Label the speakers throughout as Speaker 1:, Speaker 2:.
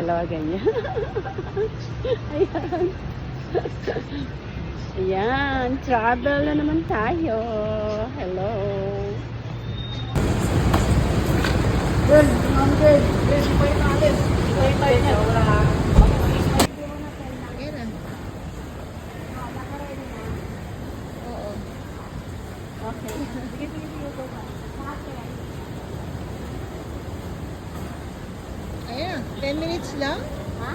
Speaker 1: Dalawa ganyan. Ayan. Ayan, travel na naman tayo. Hello.
Speaker 2: Good, ma'am, good. Good, point natin. Point tayo niya.
Speaker 3: Ayan na. Oo.
Speaker 1: Okay. Sige, sige, sige.
Speaker 3: Ayan, 10 minutes lang.
Speaker 1: Ha?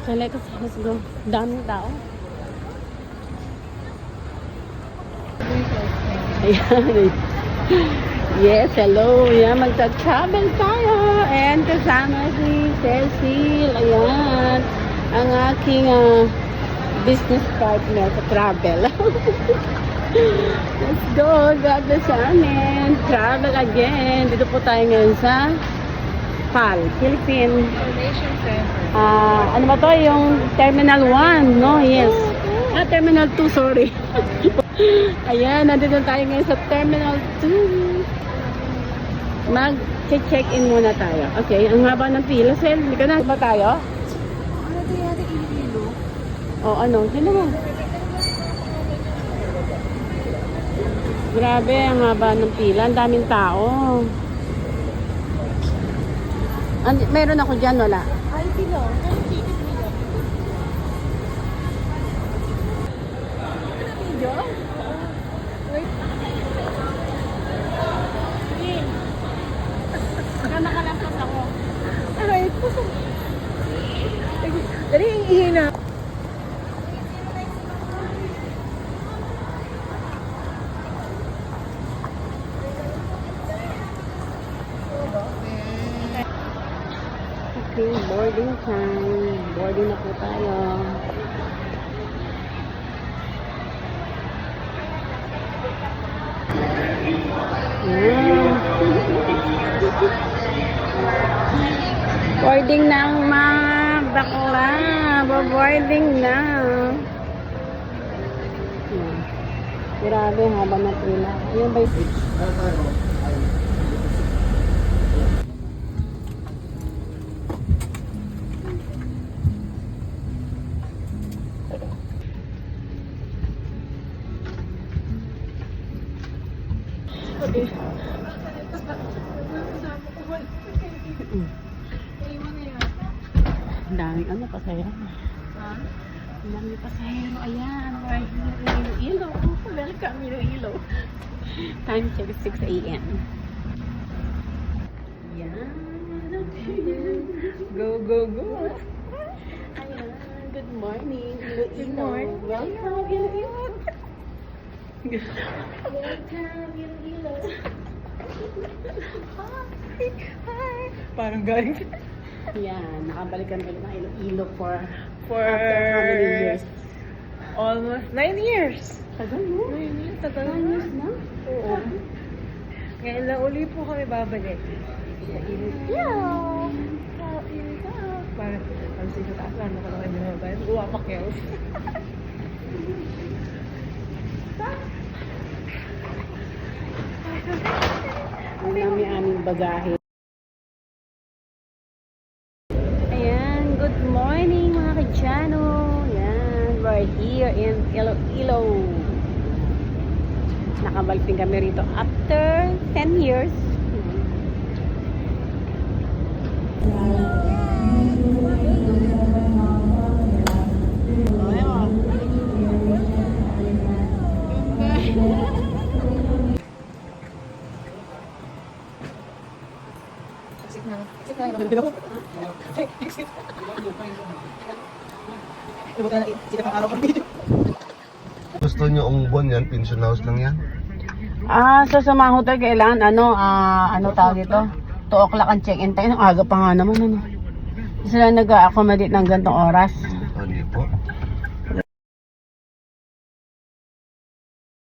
Speaker 1: Okay, let's go. Daming tao. Ayan. Yes, hello. Ayan, magta-travel tayo. And kasama si Cecil. Ayan. Ang aking business partner sa travel. Let's go. God bless sa amin. Travel again. Dito po tayo ngayon sa PAL, Philippine.
Speaker 3: Information Center.
Speaker 1: Ano ba to? Yung Terminal 1, no? Yes. Terminal 2, sorry. Ayan, nandito tayo ngayon sa Terminal 2. Mag-check-in muna tayo. Okay, ang haba ng pila. Sel, hindi ka na ba tayo?
Speaker 3: Ano ito yata Iloilo?
Speaker 1: O ano, sino mo? Grabe, ang haba ng pila. Ang daming tao. Meron ako dyan, wala?
Speaker 3: Ay, sino? Video? Wait.
Speaker 1: Baka nakalampas ako.
Speaker 3: Aray, dali, ihina.
Speaker 1: Okay, boarding time. Boarding na po tayo. Boarding na ang mga bakla. Boarding na. Ayan. Grabe, haba na pila. Ayan ba yung ang daming ano, pasahero.
Speaker 3: Ha?
Speaker 1: Ang daming pasahero. Ayan, we're here in Iloilo. Welcome, Iloilo. Time check is 6 a.m. Ayan.
Speaker 3: Go, go, go.
Speaker 1: Ayan, good morning, Iloilo.
Speaker 3: Good morning.
Speaker 1: Welcome, Iloilo. Welcome, Iloilo.
Speaker 3: Hi. Parang galing
Speaker 1: Yan, nakabalikan ulit ng Iloilo for
Speaker 3: for
Speaker 1: after how many years?
Speaker 3: almost 9 years.
Speaker 1: Tagal mo?
Speaker 3: 9 years, tagal
Speaker 1: 9 years na?
Speaker 3: Oo. Ngayon lang uli po kami babalik. Sa Iloilo. Parang sa taas lang ako naman yung mabay. Uwa pa Kels.
Speaker 1: Ang dami aming bagahe. Ayan, good morning mga kadyano. Ayan, we're here in Iloilo. Nakabalping kami rito after 10 years.
Speaker 4: Gusto nyo unggon yan, pension house lang yan.
Speaker 1: Sa mga hotel kailangan ano tawag dito? 2 o'clock ang check-in time. Ang aga pa nga naman ano. Sila nag-accommodate ng gantong oras.